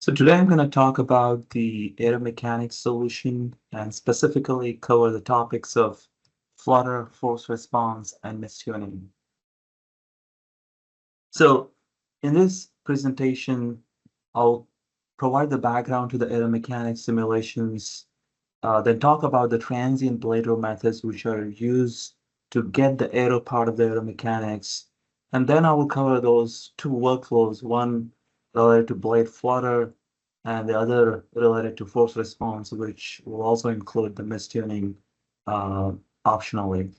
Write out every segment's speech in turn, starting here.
So today I'm going to talk about the aeromechanics solution and specifically cover the topics of flutter, force response, and mistuning. So in this presentation, I'll provide the background to the aeromechanics simulations, then talk about the transient blade roll methods which are used to get the aero part of the aeromechanics. And then I will cover those two workflows, one related to blade flutter and the other related to force response, which will also include the mistuning optionally.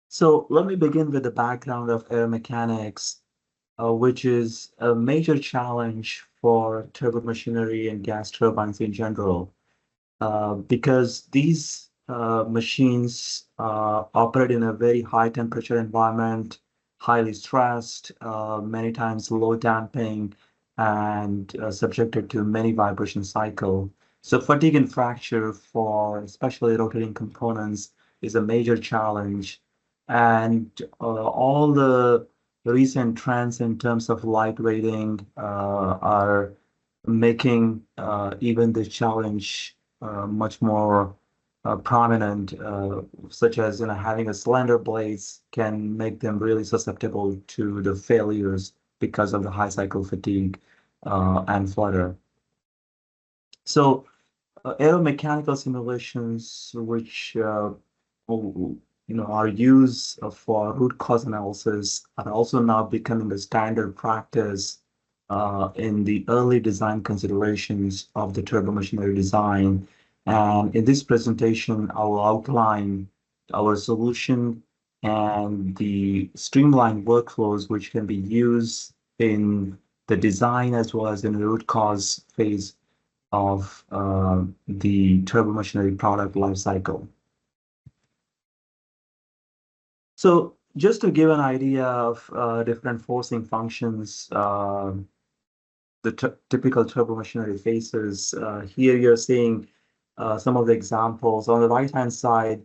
So let me begin with the background of aeromechanics, which is a major challenge for turbomachinery and gas turbines in general, because these machines operate in a very high temperature environment, highly stressed, many times low damping, and subjected to many vibration cycle. So fatigue and fracture for especially rotating components is a major challenge. And all the recent trends in terms of lightweighting are making even the challenge much more prominent, such as having a slender blades can make them really susceptible to the failures because of the high cycle fatigue and flutter. So aeromechanical simulations, which are used for root cause analysis, are also now becoming the standard practice in the early design considerations of the turbomachinery design. And in this presentation, I will outline our solution and the streamlined workflows which can be used in the design as well as in the root cause phase of the turbomachinery product lifecycle. So just to give an idea of different forcing functions the typical turbomachinery faces, here you're seeing some of the examples. On the right-hand side,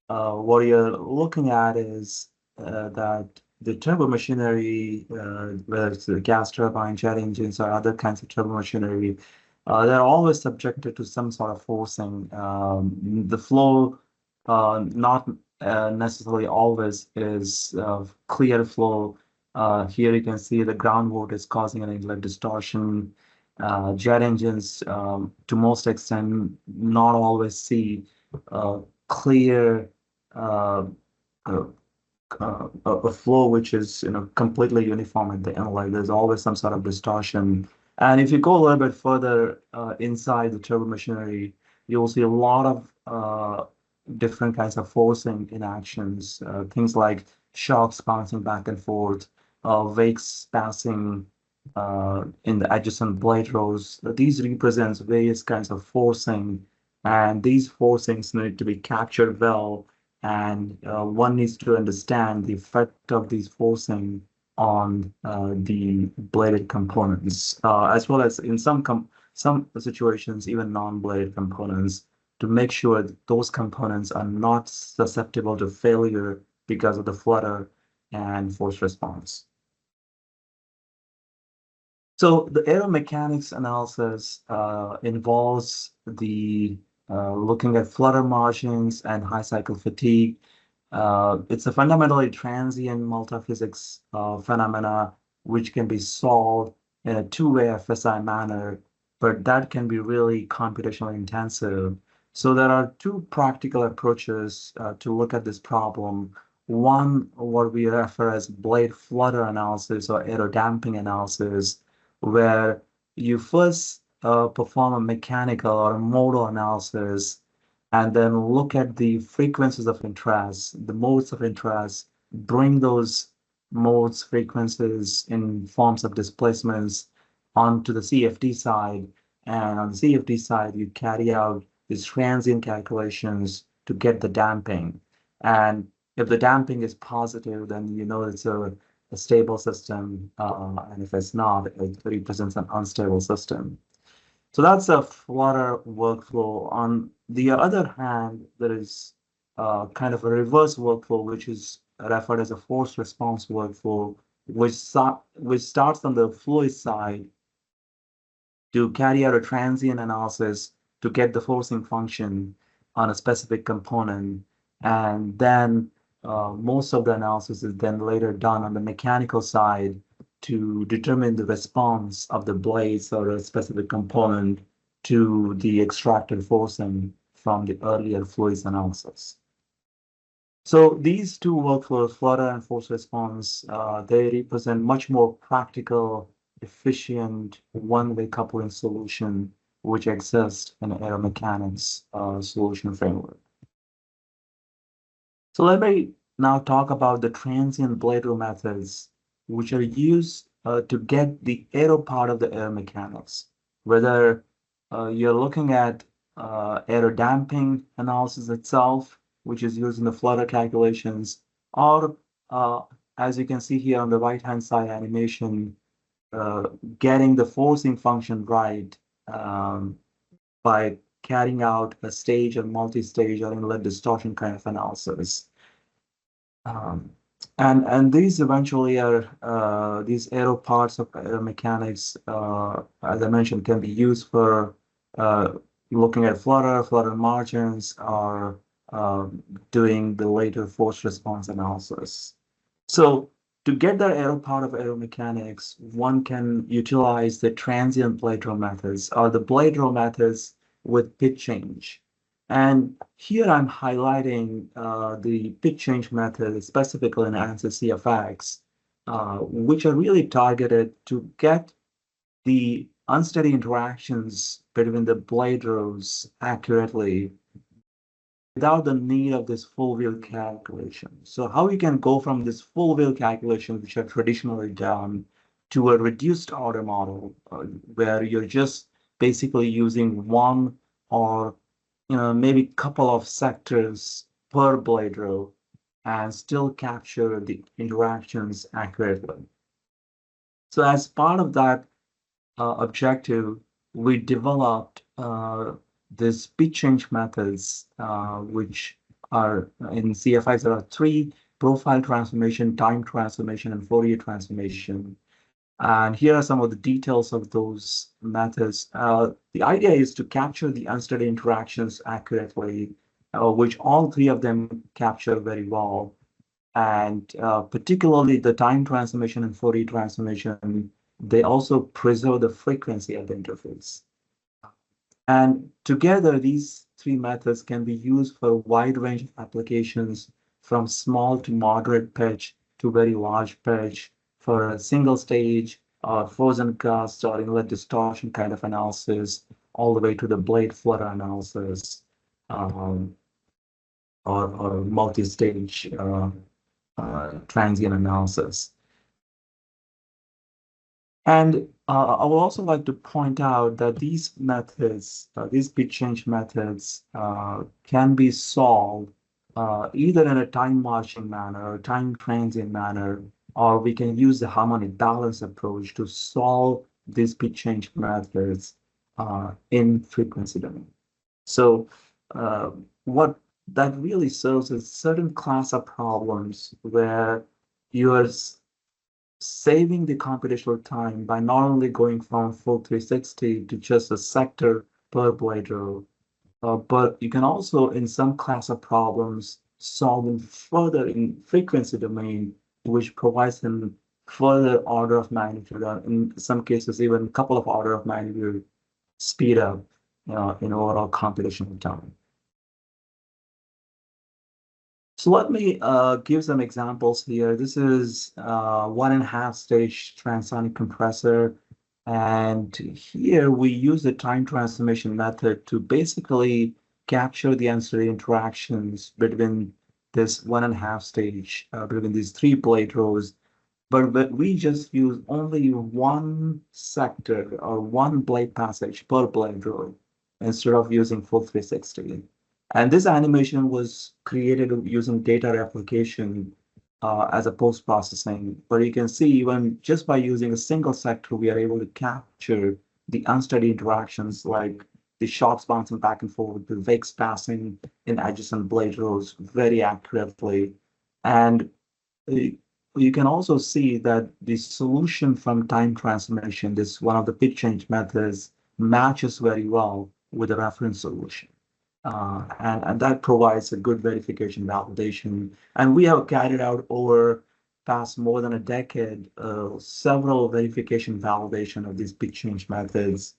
what you're looking at is that the turbomachinery, whether it's the gas turbine, jet engines, or other kinds of turbomachinery, they're always subjected to some sort of forcing. The flow not necessarily always is clear flow. Here you can see the groundwater is causing an inlet distortion. Jet engines, to most extent, not always see clear uh, uh, a flow which is completely uniform at the inlet. There's always some sort of distortion. And if you go a little bit further inside the turbomachinery, you'll see a lot of different kinds of forcing in actions, things like shocks bouncing back and forth, wakes passing in the adjacent blade rows. These represents various kinds of forcing, and these forcings need to be captured well, and one needs to understand the effect of these forcing on the bladed components, as well as in some situations, even non-bladed components, to make sure that those components are not susceptible to failure because of the flutter and force response. So the aeromechanics analysis involves the looking at flutter margins and high cycle fatigue. It's a fundamentally transient multiphysics phenomena which can be solved in a two-way FSI manner, but that can be really computationally intensive. So there are two practical approaches to look at this problem. One, what we refer as blade flutter analysis or aerodamping analysis, where you first perform a mechanical or a modal analysis and then look at the frequencies of interest, the modes of interest, bring those modes, frequencies in forms of displacements onto the CFD side. And on the CFD side, you carry out these transient calculations to get the damping. And if the damping is positive, then you know it's a stable system. And if it's not, it represents an unstable system. So that's a Flutter workflow. On the other hand, there is kind of a reverse workflow, which is referred as a force response workflow, which starts on the fluid side to carry out a transient analysis to get the forcing function on a specific component. And then most of the analysis is then later done on the mechanical side to determine the response of the blades or a specific component to the extracted forcing from the earlier fluids analysis. So these two workflows, flutter and force response, they represent much more practical, efficient, one-way coupling solution which exists in aeromechanics solution framework. So let me now talk about the transient blade roll methods, which are used to get the aero part of the aeromechanics, whether you're looking at aero damping analysis itself, which is used in the flutter calculations, or as you can see here on the right-hand side animation, getting the forcing function right by carrying out a stage or multi-stage or inlet distortion kind of analysis. And these eventually are these aero parts of aeromechanics, as I mentioned, can be used for looking at flutter margins, or doing the later force response analysis. So to get the aero part of aeromechanics, one can utilize the transient blade roll methods or the blade roll methods with pitch change. And here I'm highlighting the pitch change method, specifically in ANSYS CFX, which are really targeted to get the unsteady interactions between the blade rolls accurately without the need of this full wheel calculation. So how you can go from this full wheel calculation, which are traditionally done, to a reduced order model, where you're just basically using one or maybe a couple of sectors per blade roll and still capture the interactions accurately. So as part of that objective, we developed this pitch change methods, which are in CFIs. There are three: profile transformation, time transformation, and Fourier transformation. And here are some of the details of those methods. The idea is to capture the unsteady interactions accurately, which all three of them capture very well. And particularly the time transformation and Fourier transformation, they also preserve the frequency of the interface. And together, these three methods can be used for a wide range of applications, from small to moderate pitch to very large pitch, for a single stage or frozen gust or inlet distortion kind of analysis, all the way to the blade flutter analysis, or multi-stage transient analysis. And I would also like to point out that these methods, these pitch change methods, can be solved either in a time marching manner or time transient manner, or we can use the harmonic balance approach to solve these pitch change methods in frequency domain. So what that really serves is certain class of problems where you are saving the computational time by not only going from full 360 to just a sector per blade roll, but you can also, in some class of problems, solve them further in frequency domain, which provides them further order of magnitude, in some cases, even a couple of order of magnitude speed up in overall computational time. So let me give some examples here. This is 1.5 stage transonic compressor. And here we use the time transformation method to basically capture the unsteady interactions between this 1.5 stage, between these three blade rows. But we just use only one sector or one blade passage per blade row instead of using full 360. And this animation was created using data replication as a post-processing. But you can see, even just by using a single sector, we are able to capture the unsteady interactions, like the shocks bouncing back and forth, the wakes passing in adjacent blade rows very accurately. And you can also see that the solution from time transformation, this one of the pitch change methods, matches very well with the reference solution. And that provides a good verification validation. And we have carried out over past more than a decade, several verification validation of these bit change methods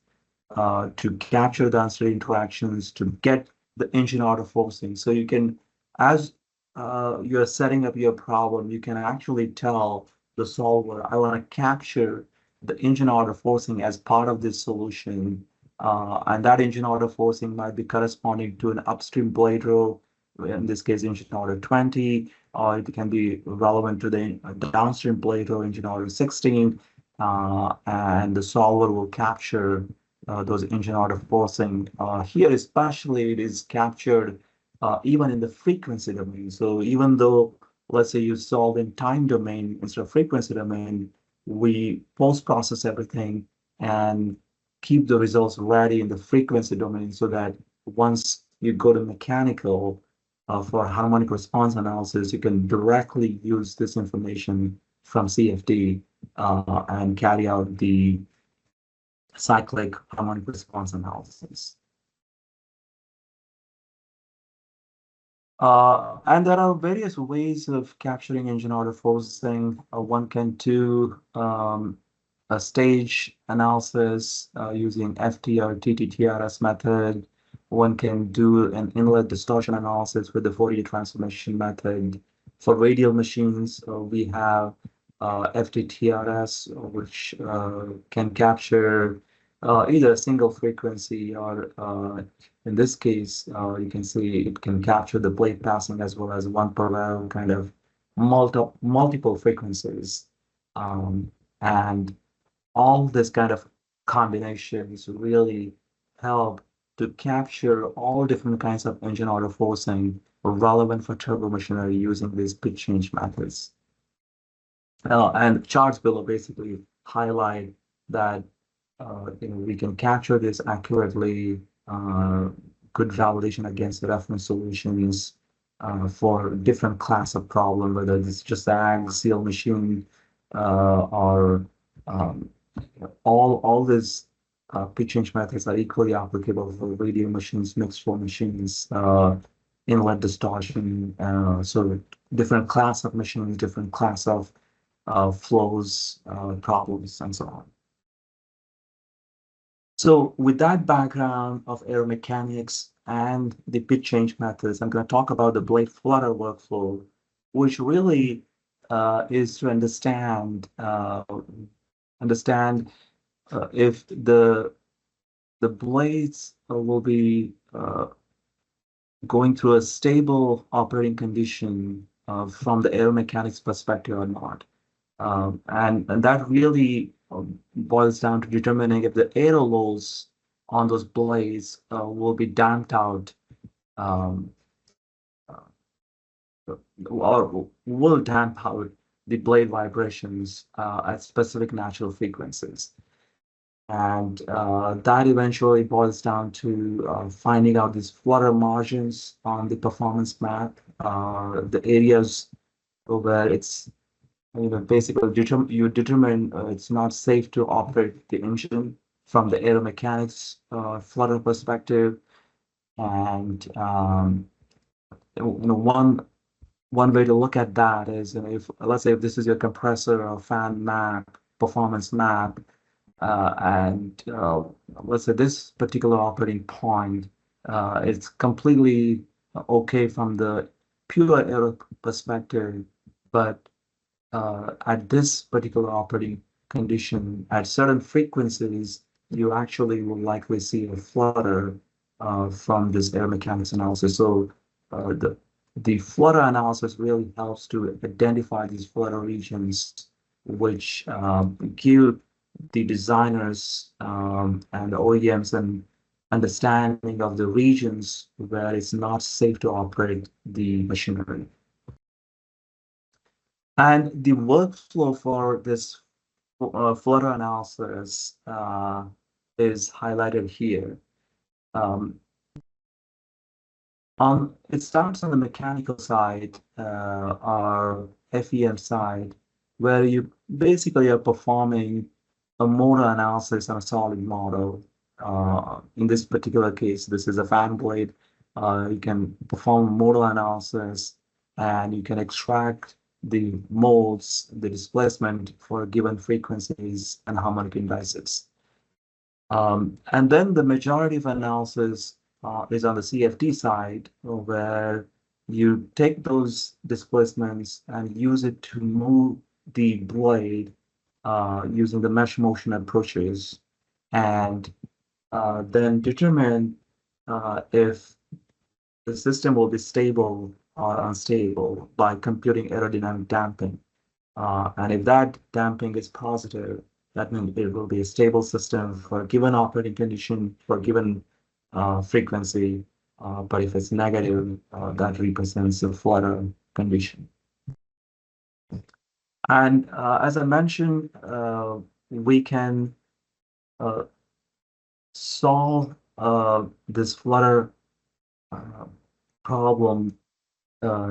to capture the unstable interactions, to get the engine auto forcing. So you can, as you're setting up your problem, you can actually tell the solver, I want to capture the engine auto forcing as part of this solution. And that engine auto forcing might be corresponding to an upstream blade row, in this case, engine order 20, or it can be relevant to the downstream blade row, engine order 16, and the solver will capture those engine order forcing. Here, especially, it is captured even in the frequency domain. So even though, let's say you solve in time domain instead of frequency domain, we post-process everything and keep the results ready in the frequency domain so that once you go to mechanical for harmonic response analysis, you can directly use this information from CFD and carry out the cyclic harmonic response analysis. And there are various ways of capturing engine order forcing. One can do a stage analysis using FT or TTTRS method. One can do an inlet distortion analysis with the Fourier transformation method. For radial machines, we have FTTRS, which can capture either a single frequency or in this case, you can see it can capture the blade passing as well as one parallel kind of multiple frequencies. And all this kind of combinations really help to capture all different kinds of engine order forcing relevant for turbo machinery using these bit change methods. And charts below basically highlight that we can capture this accurately, good validation against the reference solutions for different class of problem, whether it's just axial machine or all these pitch change methods are equally applicable for radial machines, mixed flow machines, inlet distortion, so different class of machines, different class of flows, problems, and so on. So with that background of aeromechanics and the pitch change methods, I'm going to talk about the blade flutter workflow, which really is to understand if the blades will be going through a stable operating condition from the aeromechanics perspective or not. And that really boils down to determining if the aero loads on those blades will be damped out or will damp out the blade vibrations at specific natural frequencies. And that eventually boils down to finding out these flutter margins on the performance map, the areas where it's basically you determine it's not safe to operate the engine from the aeromechanics flutter perspective. And one way to look at that is, if let's say if this is your compressor or fan map, performance map, and let's say this particular operating point, it's completely okay from the pure aero perspective, but at this particular operating condition, at certain frequencies, you actually will likely see a flutter from this aeromechanics analysis. So the flutter analysis really helps to identify these flutter regions, which give the designers and the OEMs an understanding of the regions where it's not safe to operate the machinery. And the workflow for this flutter analysis is highlighted here. It starts on the mechanical side or FEM side, where you basically are performing a motor analysis on a solid model. In this particular case, this is a fan blade. You can perform modal analysis and you can extract the modes, the displacement for given frequencies and harmonic indices. And then the majority of analysis is on the CFD side, where you take those displacements and use it to move the blade using the mesh motion approaches, and then determine if the system will be stable or unstable by computing aerodynamic damping. And if that damping is positive, that means it will be a stable system for a given operating condition, for a given frequency. But if it's negative, that represents a flutter condition. And as I mentioned, we can solve this flutter problem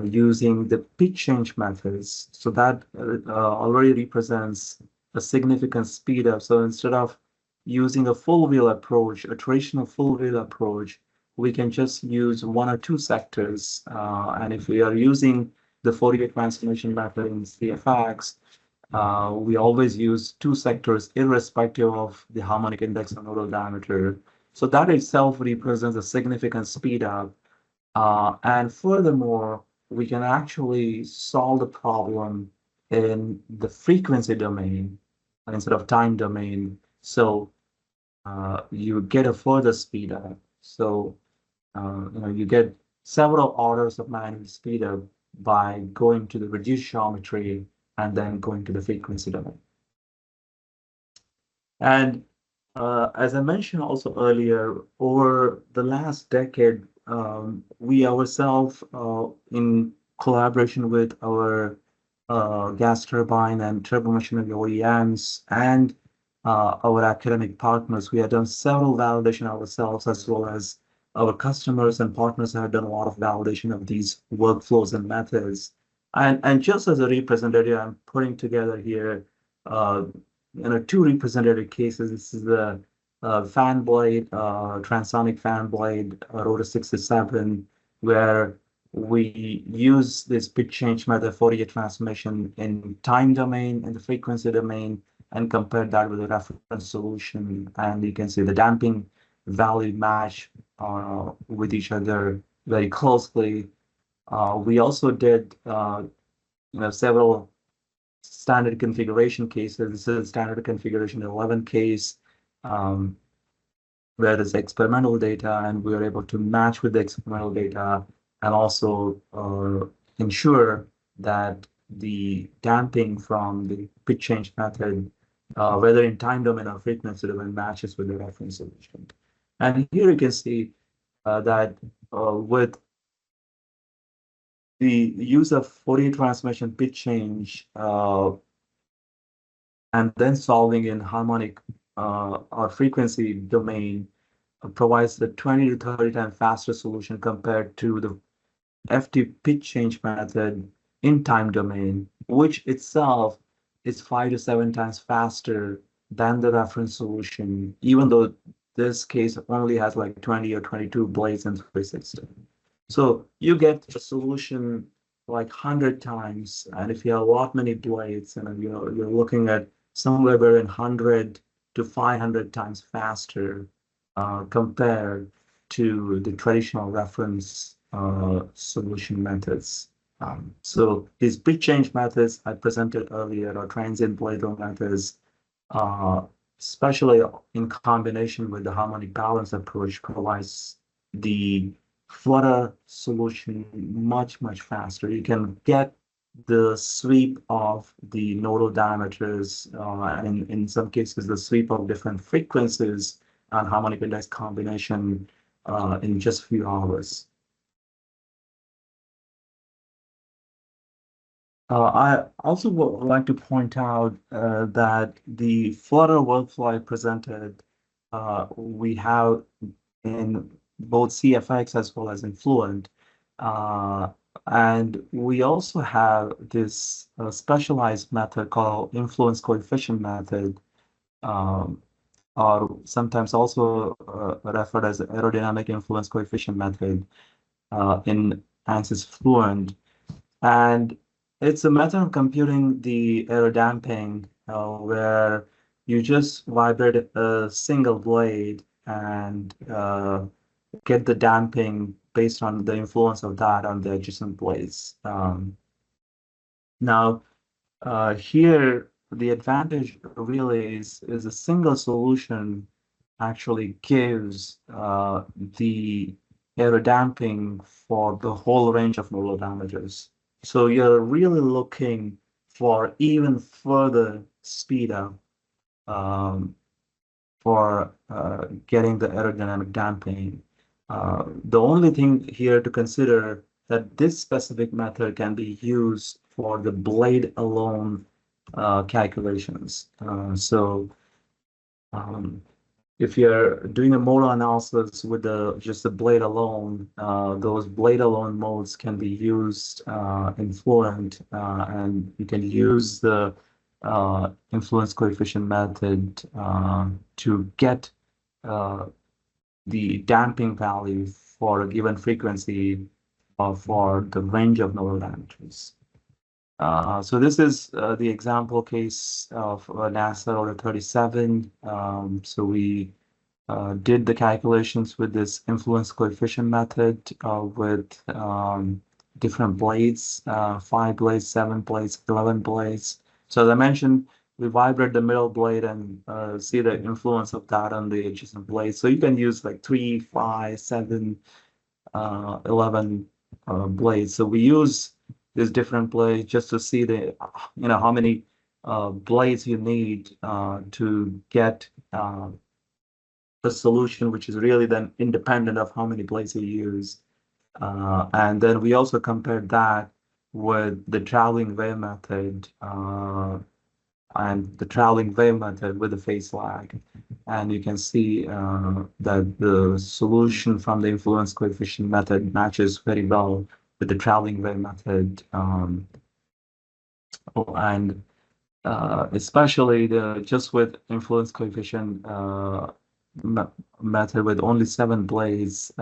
using the pitch change methods. So that already represents a significant speed up. So instead of using a full wheel approach, a traditional full wheel approach, we can just use one or two sectors. And if we are using the Fourier transformation method in CFX, we always use two sectors irrespective of the harmonic index or nodal diameter. So that itself represents a significant speed up. And furthermore, we can actually solve the problem in the frequency domain instead of time domain. So you get a further speed up. So you get several orders of magnitude speed up by going to the reduced geometry and then going to the frequency domain. And as I mentioned also earlier, over the last decade, we ourselves, in collaboration with our gas turbine and turbomachinery OEMs and our academic partners, we have done several validation ourselves, as well as our customers and partners have done a lot of validation of these workflows and methods. And just as a representative, I'm putting together here two representative cases. This is the fan blade, transonic fan blade, rotor 67, where we use this pitch change method Fourier transformation in time domain and the frequency domain, and compare that with a reference solution. And you can see the damping value match with each other very closely. We also did several standard configuration cases. This is standard configuration 11 case, where there's experimental data, and we were able to match with the experimental data and also ensure that the damping from the pitch change method, whether in time domain or frequency domain, matches with the reference solution. And here you can see that with the use of Fourier transformation pitch change and then solving in harmonic or frequency domain provides the 20 to 30 times faster solution compared to the FT pitch change method in time domain, which itself is 5 to 7 times faster than the reference solution, even though this case only has like 20 or 22 blades in 360. So you get a solution like 100 times, and if you have a lot many blades, and you're looking at somewhere between 100 to 500 times faster compared to the traditional reference solution methods. So these pitch change methods I presented earlier, or transient blade methods, especially in combination with the harmonic balance approach, provides the flutter solution much, much faster. You can get the sweep of the nodal diameters, and in some cases, the sweep of different frequencies and harmonic index combination in just a few hours. I also would like to point out that the flutter workflow I presented, we have in both CFX as well as in Fluent. And we also have this specialized method called influence coefficient method, or sometimes also referred as the aerodynamic influence coefficient method in ANSYS Fluent. And it's a method of computing the aerodamping where you just vibrate a single blade and get the damping based on the influence of that on the adjacent blades. Now, here, the advantage really is a single solution actually gives the aerodamping for the whole range of nodal damages. So you're really looking for even further speed up for getting the aerodynamic damping. The only thing here to consider that this specific method can be used for the blade alone calculations. If you're doing a modal analysis with just the blade alone, those blade alone modes can be used in Fluent, and you can use the influence coefficient method to get the damping value for a given frequency for the range of nodal damages. So this is the example case of NASA Order 37. So we did the calculations with this influence coefficient method with different blades, 5 blades, 7 blades, 11 blades. So as I mentioned, we vibrate the middle blade and see the influence of that on the adjacent blades. So you can use like 3, 5, 7, 11 blades. So we use these different blades just to see the, how many blades you need to get a solution which is really then independent of how many blades you use. And then we also compared that with the traveling wave method and the traveling wave method with the phase lag. And you can see that the solution from the influence coefficient method matches very well with the traveling wave method. And especially just with influence coefficient method with only 7 blades,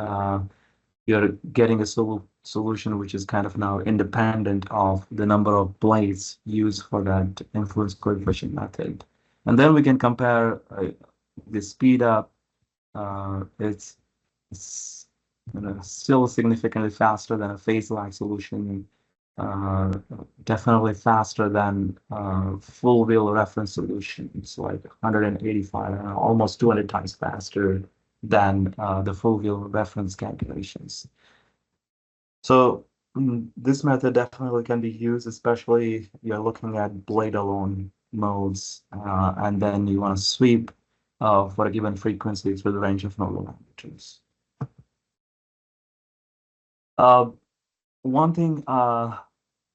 you're getting a solution which is kind of now independent of the number of blades used for that influence coefficient method. And then we can compare the speed up. It's still significantly faster than a phase lag solution. Definitely faster than full wheel reference solutions, like 185, almost 200 times faster than the full wheel reference calculations. So this method definitely can be used, especially if you're looking at blade alone modes, and then you want to sweep for a given frequency through the range of nodal damages. One thing I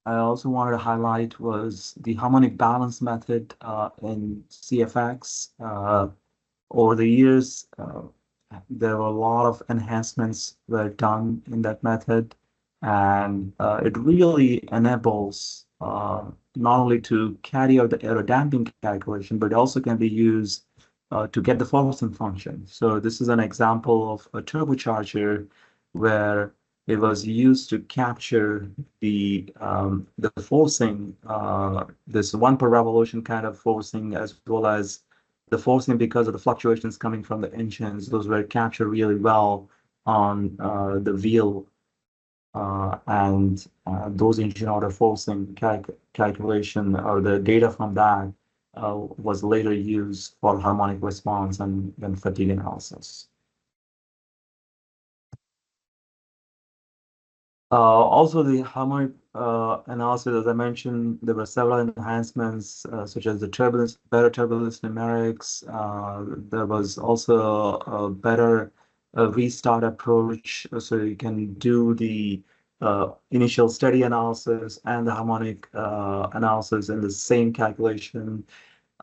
also wanted to highlight was the harmonic balance method in CFX. Over the years, there were a lot of enhancements were done in that method, and it really enables not only to carry out the aerodamping calculation, but it also can be used to get the forcing function. So this is an example of a turbocharger where it was used to capture the forcing, this 1 per revolution kind of forcing, as well as the forcing because of the fluctuations coming from the engines. Those were captured really well on the wheel, and those engine order forcing calculation or the data from that was later used for harmonic response and then fatigue analysis. Also, the harmonic analysis, as I mentioned, there were several enhancements, such as the better turbulence numerics. There was also a better restart approach, so you can do the initial steady analysis and the harmonic analysis in the same calculation.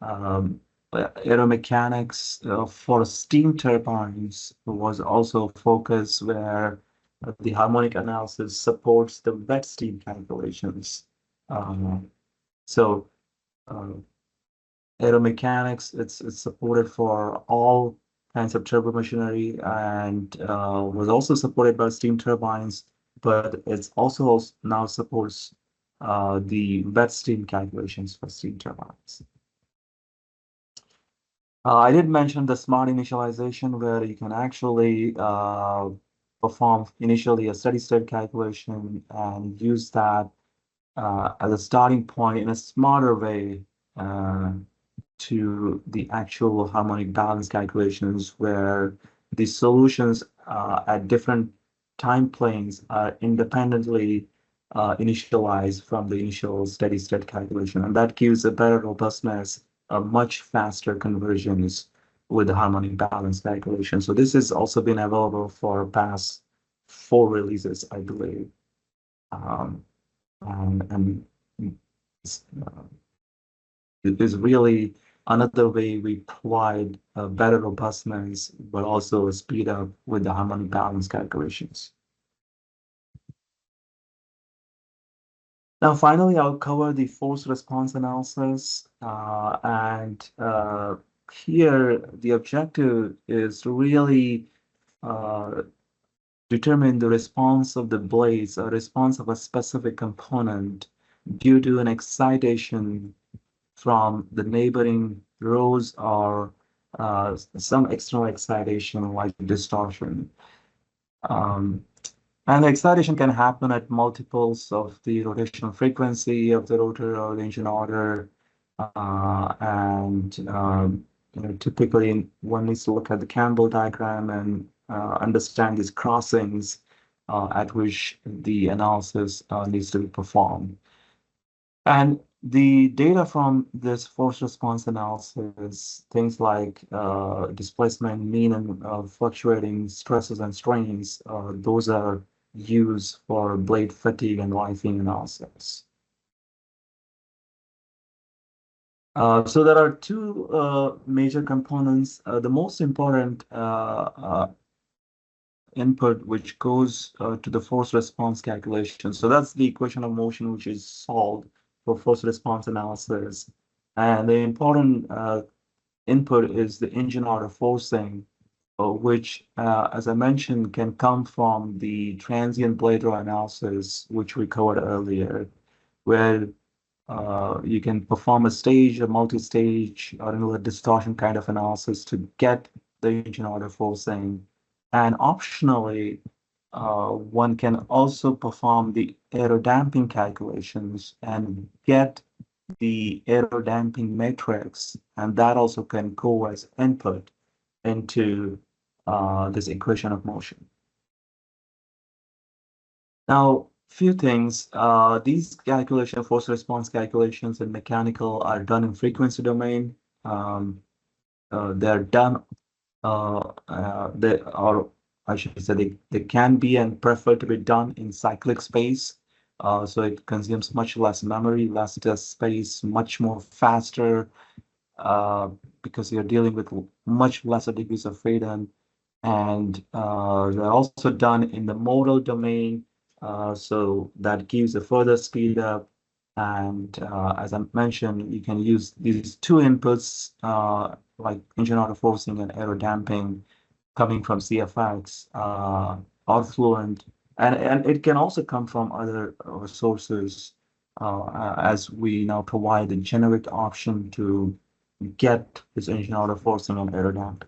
Aeromechanics for steam turbines was also focused where the harmonic analysis supports the wet steam calculations. So aeromechanics. It's supported for all kinds of turbo machinery and was also supported by steam turbines, but it's also now supports the wet steam calculations for steam turbines. I did mention the smart initialization where you can actually perform initially a steady state calculation and use that as a starting point in a smarter way to the actual harmonic balance calculations where the solutions at different time planes are independently initialized from the initial steady state calculation. And that gives a better robustness, much faster conversions with the harmonic balance calculation. So this has also been available for past 4 releases, I believe. And uh, it is really another way we provide better robustness, but also a speed up with the harmonic balance calculations. Now, finally, I'll cover the force response analysis. And here, the objective is to really determine the response of the blades, a response of a specific component due to an excitation from the neighboring rows or some external excitation like distortion. And the excitation can happen at multiples of the rotational frequency of the rotor or the engine order. Typically one needs to look at the Campbell diagram and understand these crossings at which the analysis needs to be performed. And the data from this force response analysis, things like displacement, mean and fluctuating stresses and strains, those are used for blade fatigue and lifing analysis. So there are two major components. The most important input which goes to the force response calculation. So that's the equation of motion which is solved for force response analysis. And the important input is the engine order forcing, which, as I mentioned, can come from the transient blade row analysis, which we covered earlier, where you can perform a stage, a multi-stage, or a distortion kind of analysis to get the engine order forcing. And optionally, one can also perform the aerodamping calculations and get the aerodamping matrix, and that also can go as input into this equation of motion. Now, few things. These calculation, force response calculations in mechanical are done in frequency domain. They're done, they are, I should say, they can be and prefer to be done in cyclic space. So it consumes much less memory, less disk space, much more faster, because you're dealing with much lesser degrees of freedom. And they're also done in the modal domain, so that gives a further speed up. And as I mentioned, you can use these two inputs like engine order forcing and aerodamping coming from CFX or Fluent. And it can also come from other sources as we now provide the generic option to get this engine order forcing and aerodamping.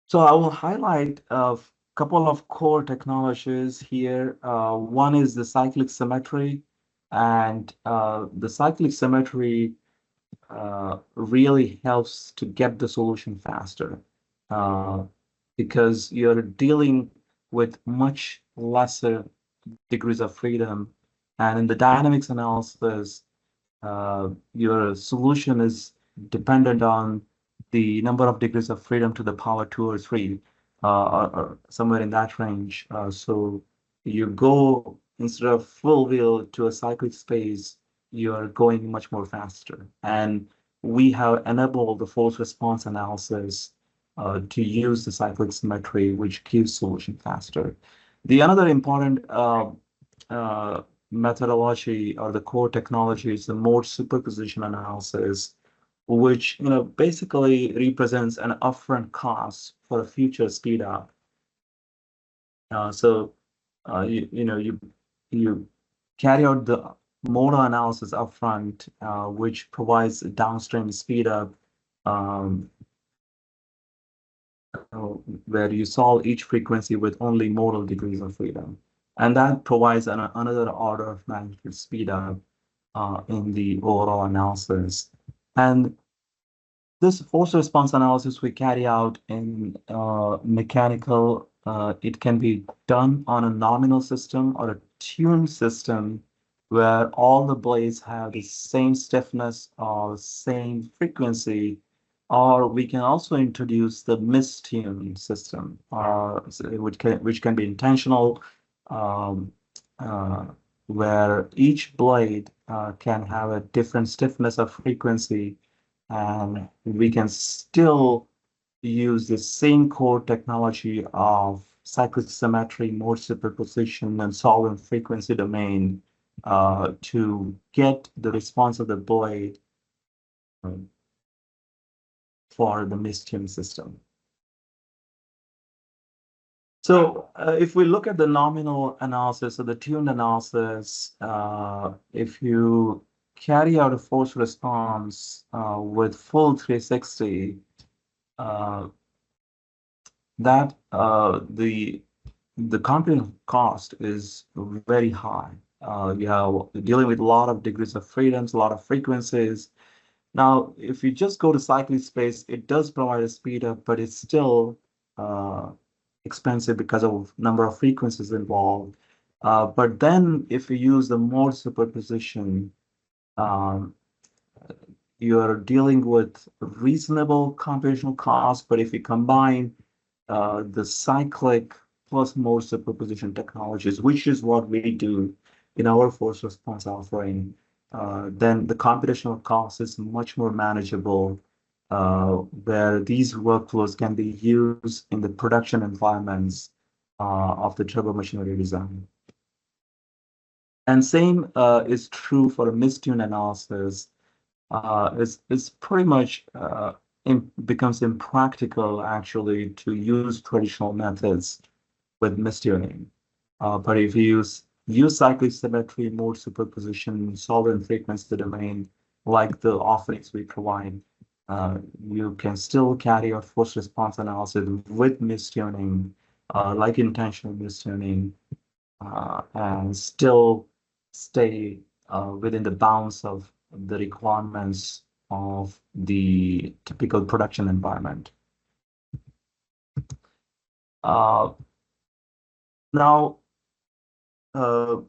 So I will highlight a couple of core technologies here. One is the cyclic symmetry, and the cyclic symmetry really helps to get the solution faster because you're dealing with much lesser degrees of freedom. And in the dynamics analysis, your solution is dependent on the number of degrees of freedom to the power 2 or 3, or somewhere in that range. So you go, instead of full wheel to a cyclic space, you're going much more faster. And we have enabled the force response analysis to use the cyclic symmetry, which gives solution faster. The another important methodology or the core technology is the mode superposition analysis, which basically represents an upfront cost for a future speed up. So you carry out the modal analysis upfront, which provides a downstream speed up, um, where you solve each frequency with only modal degrees of freedom. And that provides another order of magnitude speed up in the overall analysis. And this force response analysis we carry out in mechanical, it can be done on a nominal system or a tuned system where all the blades have the same stiffness or same frequency, or we can also introduce the mistuned system, which can be intentional, um, uh, where each blade can have a different stiffness or frequency, and we can still use the same core technology of cyclic symmetry, mode superposition, and solvent frequency domain to get the response of the blade for the mistuned system. So if we look at the nominal analysis or the tuned analysis, if you carry out a force response with full 360, that the computing cost is very high. You have dealing with a lot of degrees of freedoms, a lot of frequencies. Now, if you just go to cyclic space, it does provide a speed up, but it's still expensive because of number of frequencies involved. But then if you use the mode superposition, um, you're dealing with reasonable computational cost, but if you combine the cyclic plus mode superposition technologies, which is what we do in our force response offering, then the computational cost is much more manageable, where these workflows can be used in the production environments of the turbo machinery design. And same is true for a mistune analysis. It's pretty much becomes impractical actually to use traditional methods with mistuning. But if you use cyclic symmetry, mode superposition, solvent frequency domain, like the offerings we provide, you can still carry out force response analysis with mistuning, like intentional mistuning, and still stay within the bounds of the requirements of the typical production environment. Now, the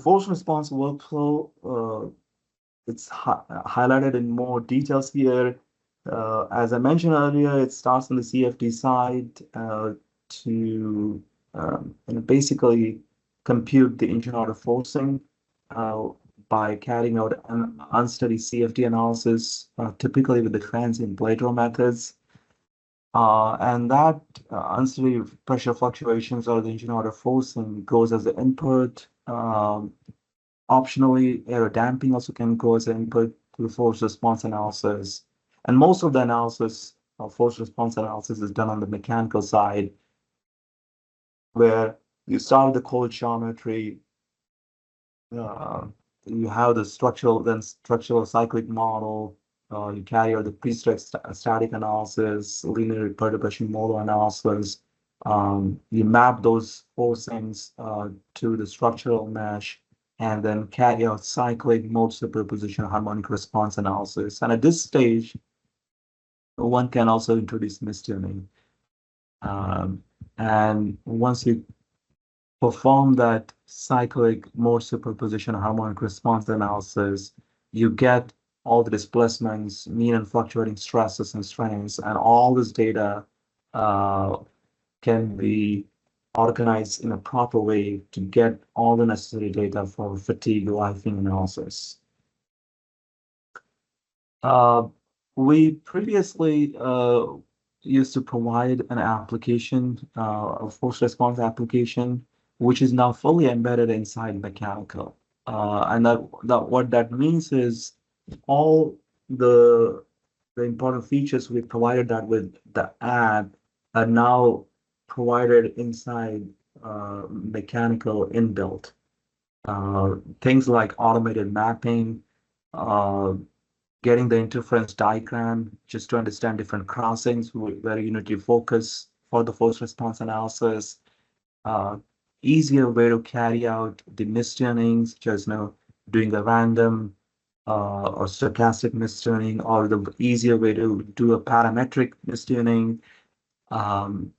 force response workflow, it's highlighted in more details here. As I mentioned earlier, it starts on the CFD side to basically compute the engine order forcing by carrying out an unsteady CFD analysis, typically with the transient blade roll methods. And that unsteady pressure fluctuations or the engine order forcing goes as the input. Optionally, aero damping also can go as an input to the force response analysis. And most of the analysis of force response analysis is done on the mechanical side, where you start with the cold geometry, you have the structural cyclic model, you carry out the pre-stress static analysis, linear perturbation model analysis. You map those forcings to the structural mesh, and then carry out cyclic mode superposition harmonic response analysis. And at this stage, one can also introduce mistuning. And once you perform that cyclic mode superposition harmonic response analysis, you get all the displacements, mean and fluctuating stresses and strains, and all this data can be organized in a proper way to get all the necessary data for fatigue lifing analysis. We previously used to provide an application, a force response application, which is now fully embedded inside mechanical. And that what that means is all the important features we provided that with the app are now provided inside mechanical inbuilt. Things like automated mapping, uh, getting the interference diagram just to understand different crossings where you need to focus for the force response analysis, uh, easier way to carry out the mistunings, just doing a random or stochastic mistuning, or the easier way to do a parametric mistuning. Um,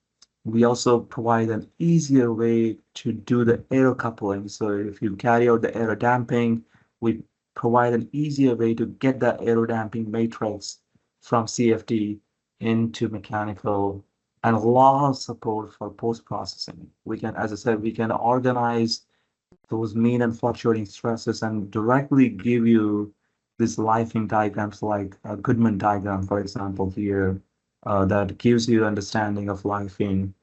we also provide an easier way to do the aero coupling. So if you carry out the aero damping, we provide an easier way to get that aero damping matrix from CFD into mechanical, and a lot of support for post-processing. We can, as I said, we can organize those mean and fluctuating stresses and directly give you these lifing diagrams like a Goodman diagram, for example, here, that gives you understanding of lifing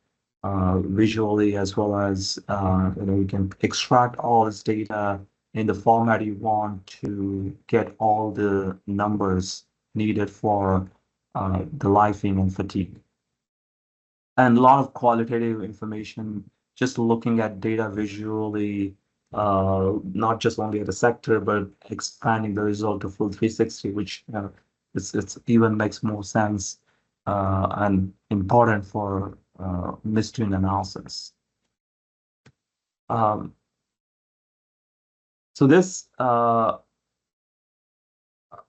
visually, as well as you can extract all this data in the format you want to get all the numbers needed for the lifing and fatigue. And a lot of qualitative information, just looking at data visually, not just only at a sector, but expanding the result to full 360, which it's even makes more sense and important for mystery analysis. Um, so this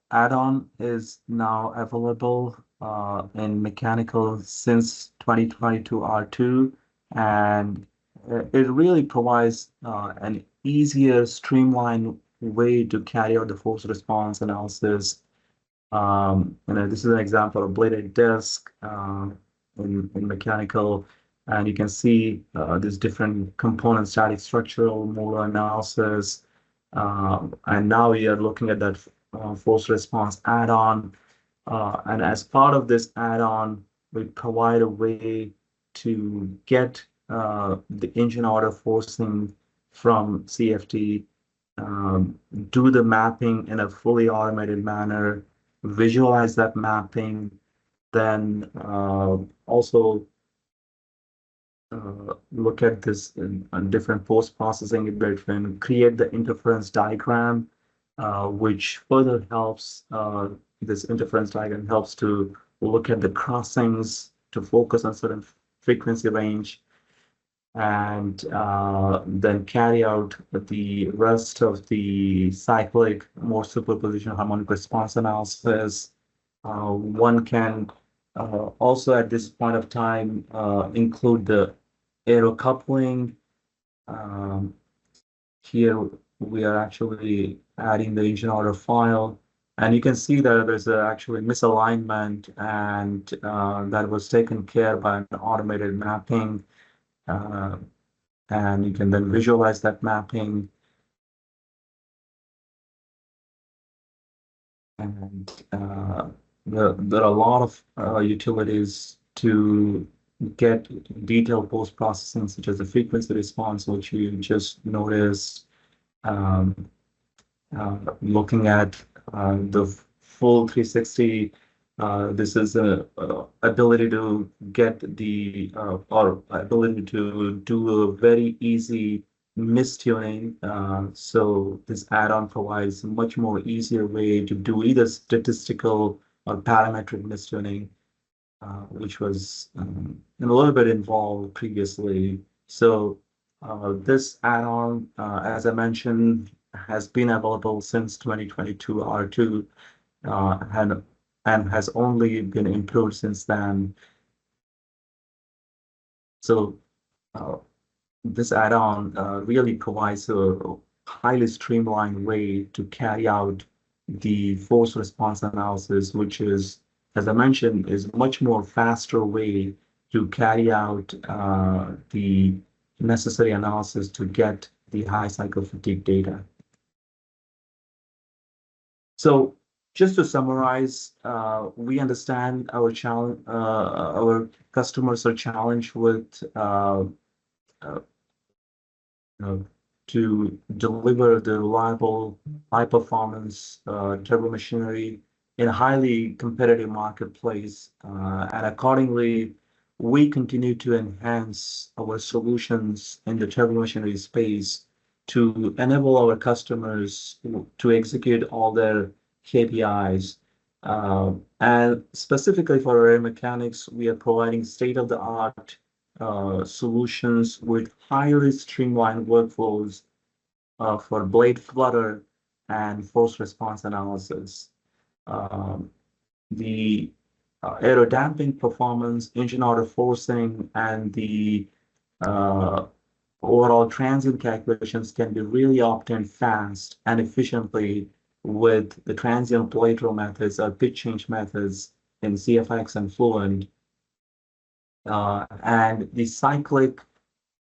add-on is now available in mechanical since 2022 R2, and it really provides an easier, streamlined way to carry out the force response analysis. This is an example of bladed disc in mechanical, and you can see these different components: static, structural, molar analysis. And now we are looking at that force response add-on. And as part of this add-on, we provide a way to get the engine order forcing from CFD, do the mapping in a fully automated manner, visualize that mapping, then also look at this in different post-processing in create the interference diagram, which further helps, this interference diagram helps to look at the crossings to focus on certain frequency range, and then carry out the rest of the cyclic more superposition harmonic response analysis. One can also at this point of time include the aero coupling. Um, Here we are actually adding the engine order file, and you can see that there's actually misalignment, and that was taken care by an automated mapping. Uh, and you can then visualize that mapping. And there are a lot of utilities to get detailed post-processing, such as the frequency response, which you just noticed. Um, Looking at the full 360, this is a ability to get the or ability to do a very easy mistuning. So this add-on provides a much more easier way to do either statistical or parametric mistuning, which was a little bit involved previously. So this add-on, as I mentioned, has been available since 2022 R2, and has only been improved since then. So this add-on really provides a highly streamlined way to carry out the force response analysis, which is, as I mentioned, is a much more faster way to carry out the necessary analysis to get the high cycle fatigue data. So just to summarize, we understand our challenge, our customers are challenged with uh, to deliver the reliable, high-performance turbo machinery in a highly competitive marketplace. And accordingly, we continue to enhance our solutions in the turbo machinery space to enable our customers to execute all their KPIs. And specifically for air mechanics, we are providing state-of-the-art solutions with highly streamlined workflows for blade flutter and force response analysis. The aero damping performance, engine order forcing, and the overall transient calculations can be really obtained fast and efficiently with the transient blade roll methods or pitch change methods in CFX and Fluent. And the cyclic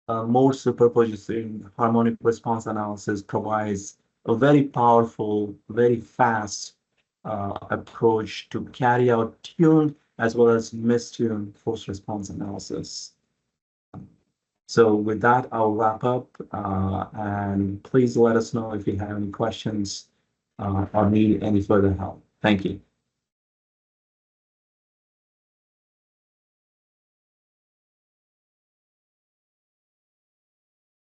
mode superposition harmonic response analysis provides a very powerful, very fast approach to carry out tuned as well as mistuned force response analysis. So with that, I'll wrap up, and please let us know if you have any questions or need any further help. Thank you.